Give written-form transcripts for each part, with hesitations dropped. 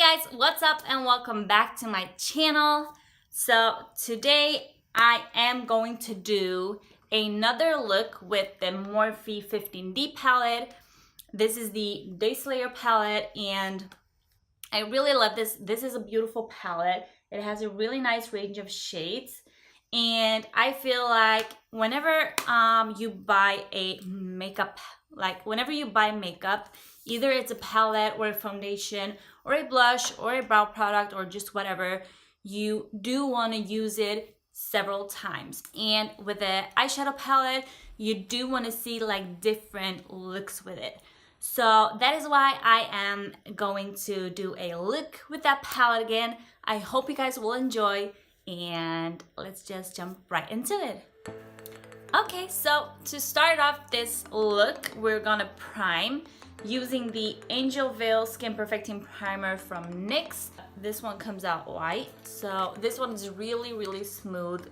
guys, what's up and welcome back to my channel. So today I am going to do another look with the Morphe 15D palette. This is the Day Slayer palette and I really love this. This is a beautiful palette. It has a really nice range of shades and I feel like whenever you buy a makeup, whenever you buy makeup, either it's a palette or a foundation or a blush or a brow product or just whatever, you do want to use it several times. And with the eyeshadow palette, you do want to see like different looks with it. So that is why I am going to do a look with that palette again. I hope you guys will enjoy and let's just jump right into it. Okay, so to start off this look, we're gonna prime using the Angel Veil Skin Perfecting Primer from NYX. This one comes out white, so this one is really smooth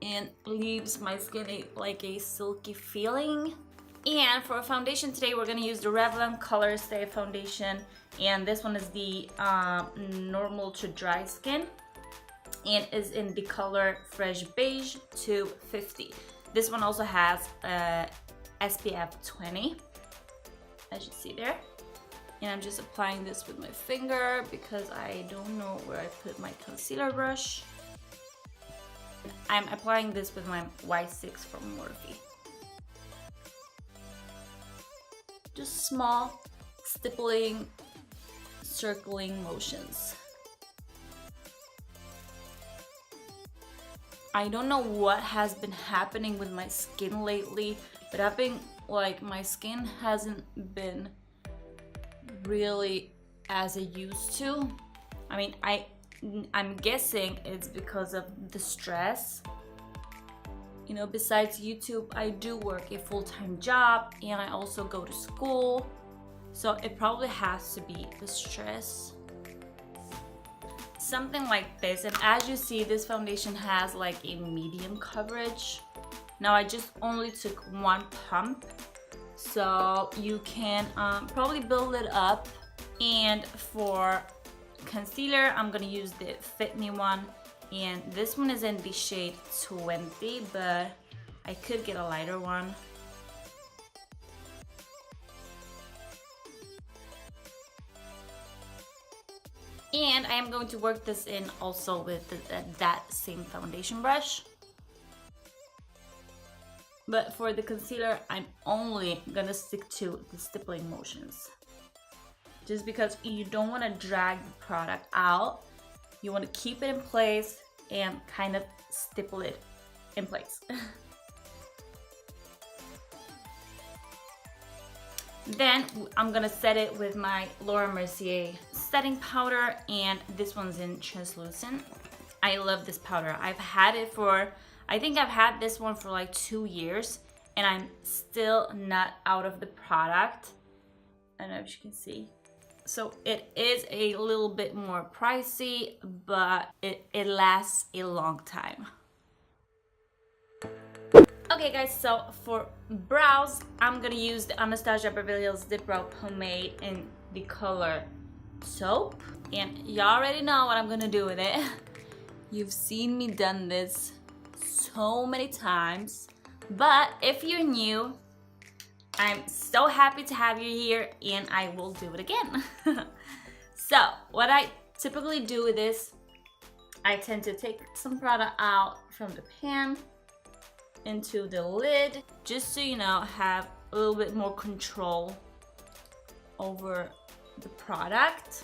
and leaves my skin like a silky feeling. And for a foundation today, we're gonna use the REVLON Colorstay foundation, and this one is the normal to dry skin and is in the color Fresh Beige 250. This one also has SPF 20, as you see there. And I'm just applying this with my finger because I don't know where I put my concealer brush. I'm applying this with my Y6 from Morphe. Just small, stippling, circling motions. I don't know what has been happening with my skin lately, but I've been like, my skin hasn't been really as it used to. I mean, I'm guessing it's because of the stress. You know, besides YouTube, I do work a full-time job and I also go to school. So it probably has to be the stress. Something like this, and as you see, this foundation has like a medium coverage. Now I just only took one pump, so you can probably build it up. And for concealer, I'm gonna use the Fit Me one, and this one is in the shade 20, but I could get a lighter one. And I am going to work this in also with that same foundation brush. But for the concealer, I'm only gonna stick to the stippling motions. Just because you don't want to drag the product out. You want to keep it in place and kind of stipple it in place. Then I'm gonna set it with my Laura Mercier setting powder, and this one's in translucent. I love this powder. I've had it for, I think I've had this one for like 2 years and I'm still not out of the product. I don't know if you can see. So it is a little bit more pricey, but it lasts a long time. Okay guys, so for brows, I'm gonna use the Anastasia Beverly Hills Dip Brow Pomade in the color Taupe. And y'all already know what I'm gonna do with it. You've seen me done this so many times. But if you're new, I'm so happy to have you here and I will do it again. So what I typically do with this, I tend to take some product out from the pan into the lid, just so you know, have a little bit more control over the product.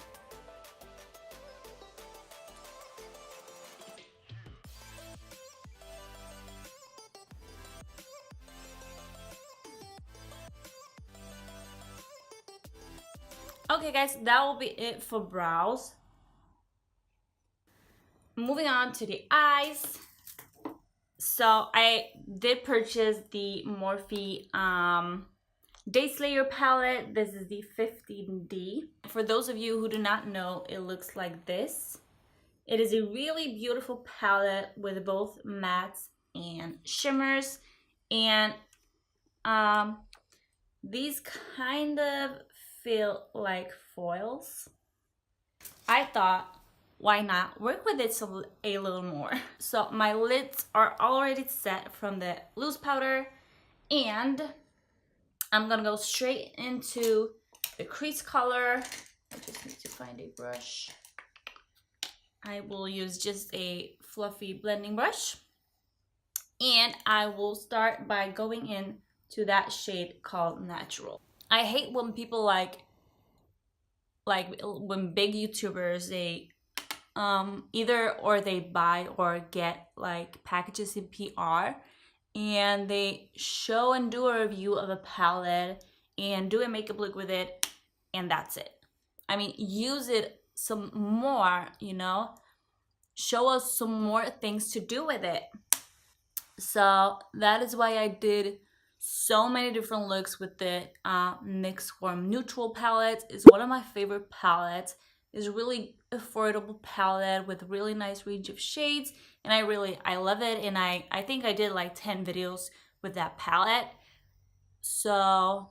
Okay guys, that will be it for brows. Moving on to the eyes. So I did purchase the Morphe Day Slayer palette. This is the 15D. For those of you who do not know, it looks like this. It is a really beautiful palette with both mattes and shimmers. And these kind of feel like foils. I thought, why not work with it a little more? So my lids are already set from the loose powder, and I'm gonna go straight into the crease color. I just need to find a brush. I will use just a fluffy blending brush, and I will start by going in to that shade called Natural. I hate when people like when big YouTubers, they either or they buy or get like packages in PR, and they show and do a review of a palette and do a makeup look with it, and that's it. I mean, use it some more, you know, show us some more things to do with it. So that is why I did so many different looks with the NYX Warm Neutral palette. It's one of my favorite palettes. It's a really affordable palette with really nice range of shades, and I love it. And I think I did like 10 videos with that palette. So,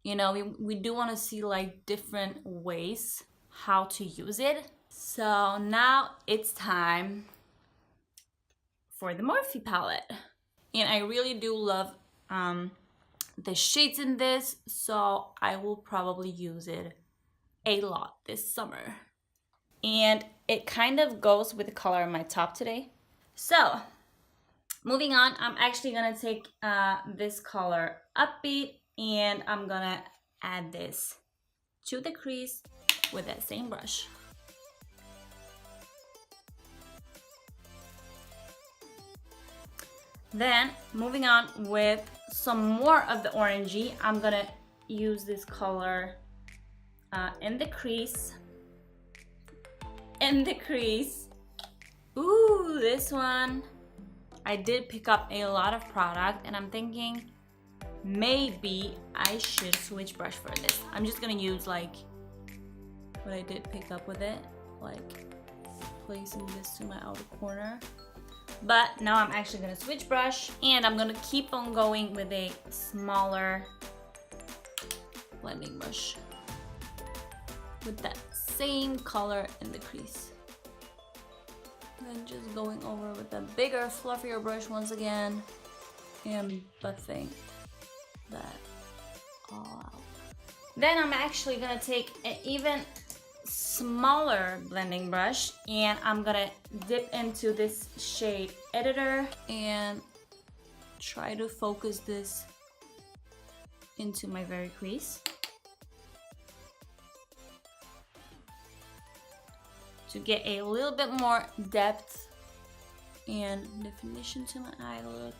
you know, we do want to see like different ways how to use it. So now it's time for the Morphe palette, and I really do love the shades in this, so I will probably use it a lot this summer. And it kind of goes with the color of my top today. So moving on, I'm actually gonna take this color Upbeat, and I'm gonna add this to the crease with that same brush. Then moving on with some more of the orangey, I'm gonna use this color in the crease. Ooh, this one. I did pick up a lot of product, and I'm thinking maybe I should switch brush for this. I'm just gonna use like what I did pick up with it, like placing this to my outer corner. But now I'm actually gonna switch brush, and I'm gonna keep on going with a smaller blending brush with that same color in the crease. Then just going over with a bigger, fluffier brush once again and buffing that all out. Then I'm actually gonna take an even smaller blending brush, and I'm gonna dip into this shade Editor and try to focus this into my very crease to get a little bit more depth and definition to my eye look.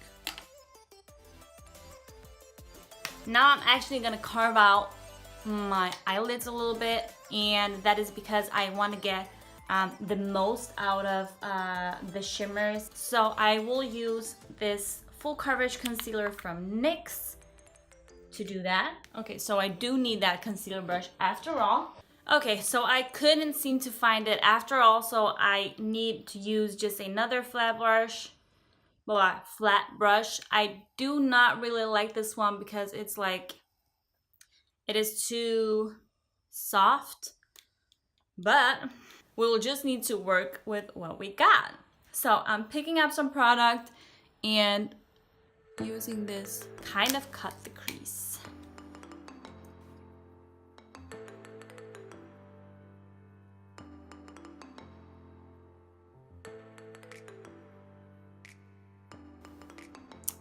Now I'm actually gonna carve out my eyelids a little bit, and that is because I want to get the most out of the shimmers. So I will use this full coverage concealer from NYX to do that. Okay, so I do need that concealer brush after all. Okay, so I couldn't seem to find it after all, so I need to use just another flat brush. I do not really like this one because it's like, it is too soft, but we'll just need to work with what we got. So I'm picking up some product and using this, kind of cut the crease.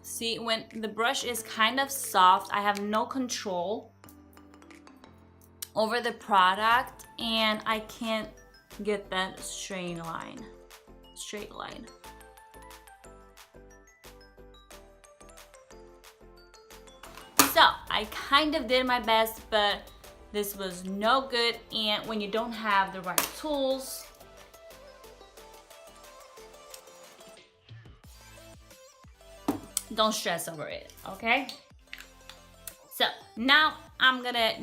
See, when the brush is kind of soft, I have no control over the product, and I can't get that straight line. So I kind of did my best, but this was no good, and when you don't have the right tools, don't stress over it, okay? So now I'm gonna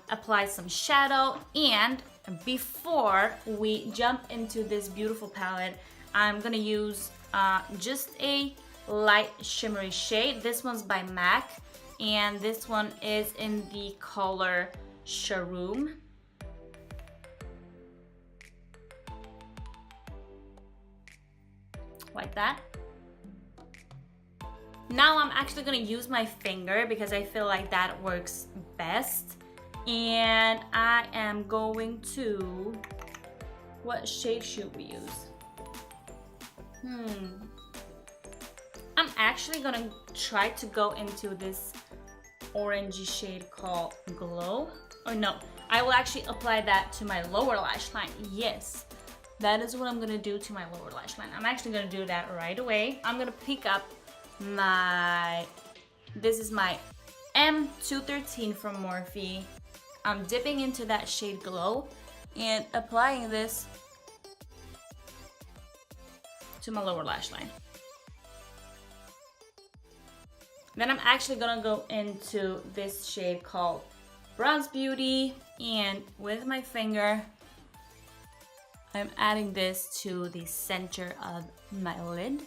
apply some shadow, and before we jump into this beautiful palette, I'm gonna use just a light shimmery shade. This one's by MAC, and this one is in the color SHROOM. like that. Now I'm actually gonna use my finger because I feel like that works best. And I am going to, what shade should we use? I'm actually gonna try to go into this orangey shade called Glow. Or no, I will actually apply that to my lower lash line. Yes, that is what I'm gonna do to my lower lash line. I'm actually gonna do that right away. I'm gonna pick up this is my M213 from Morphe. I'm dipping into that shade Glow and applying this to my lower lash line. Then I'm actually gonna go into this shade called Bronze Beauty, and with my finger I'm adding this to the center of my lid.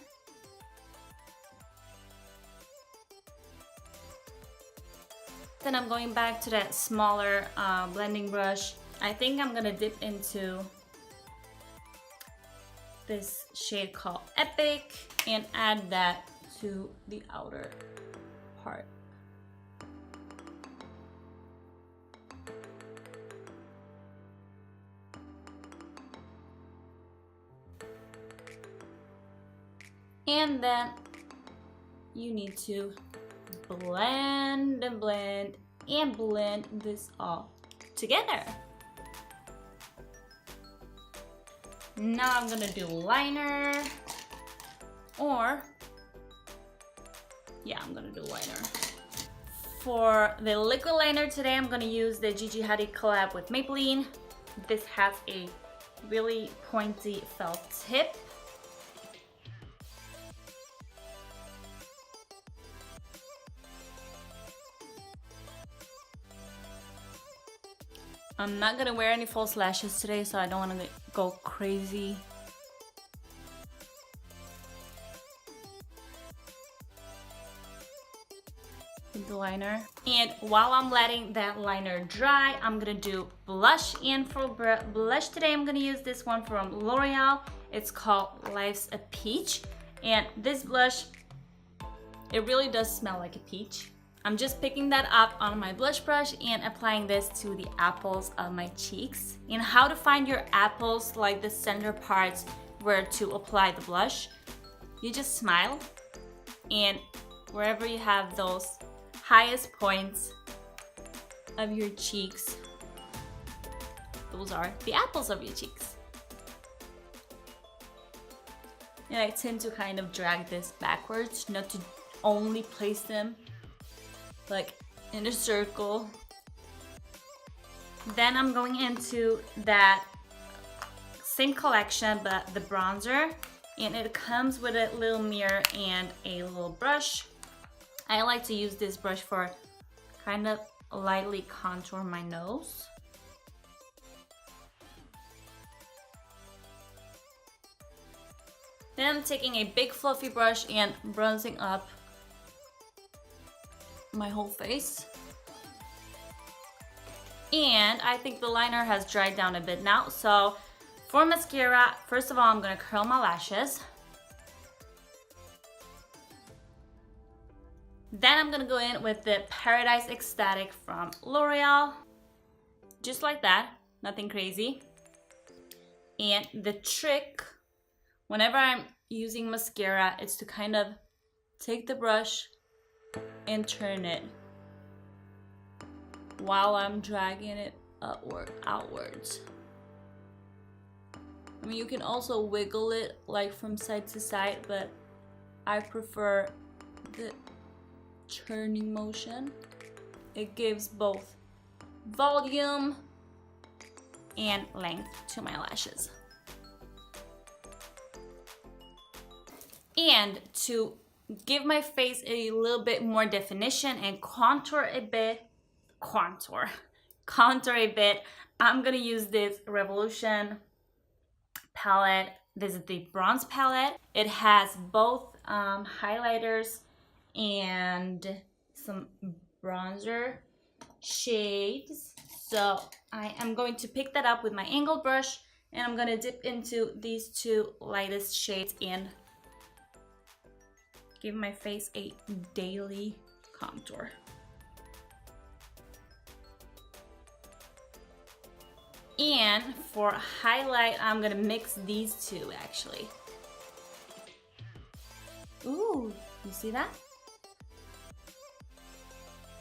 Then I'm going back to that smaller blending brush. I think I'm gonna dip into this shade called Epic and add that to the outer part. And then you need to blend and blend and blend this all together. Now I'm gonna do liner, or yeah, I'm gonna do liner. For the liquid liner today, I'm gonna use the GIGI HADID collab with Maybelline. This has a really pointy felt tip. I'm not gonna wear any false lashes today, so I don't wanna go crazy. With the liner. And while I'm letting that liner dry, I'm gonna do blush. And for blush today, I'm gonna use this one from L'Oreal. It's called Life's a Peach. And this blush, it really does smell like a peach. I'm just picking that up on my blush brush and applying this to the apples of my cheeks. And how to find your apples, like the center parts where to apply the blush. You just smile, and wherever you have those highest points of your cheeks, those are the apples of your cheeks. And I tend to kind of drag this backwards, not to only place them like in a circle. Then I'm going into that same collection but the bronzer, and it comes with a little mirror and a little brush. I like to use this brush for kind of lightly contour my nose. Then I'm taking a big fluffy brush and bronzing up my whole face. And I think the liner has dried down a bit now, so for mascara, first of all, I'm gonna curl my lashes. Then I'm gonna go in with the Paradise Ecstatic from L'Oreal, just like that, nothing crazy. And the trick, whenever I'm using mascara, is to kind of take the brush and turn it while I'm dragging it outwards. I mean, you can also wiggle it like from side to side, but I prefer the turning motion. It gives both volume and length to my lashes. And to give my face a little bit more definition and contour a bit, I'm gonna use this Revolution palette. This is the bronze palette. It has both highlighters and some bronzer shades. So I am going to pick that up with my angled brush, and I'm gonna dip into these two lightest shades and give my face a daily contour. And for highlight, I'm gonna mix these two actually. Ooh, you see that?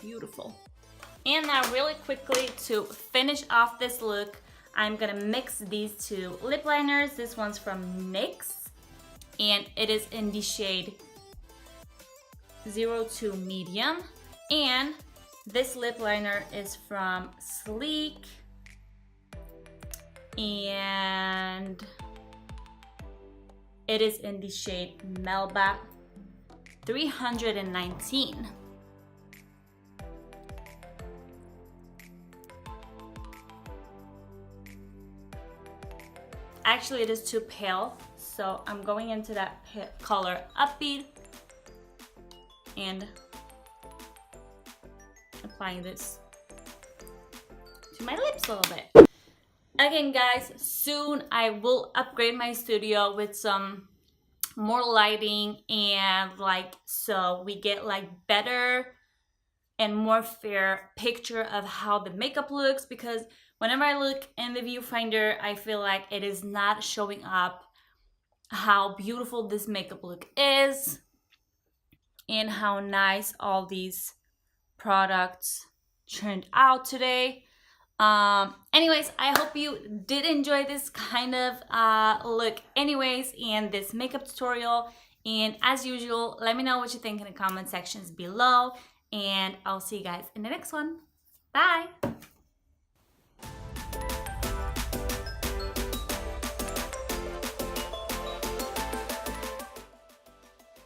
Beautiful. And now really quickly to finish off this look, I'm gonna mix these two lip liners. This one's from NYX and it is in the shade 02 Medium. And this lip liner is from Sleek and it is in the shade Melba 319. Actually, it is too pale, so I'm going into that color Upbeat and applying this to my lips a little bit. Again, guys, soon I will upgrade my studio with some more lighting and so we get better and more fair picture of how the makeup looks, because whenever I look in the viewfinder, I feel like it is not showing up how beautiful this makeup look is and how nice all these products turned out today. Anyways, I hope you did enjoy this kind of look anyways and this makeup tutorial. And as usual, let me know what you think in the comment sections below. And I'll see you guys in the next one. Bye!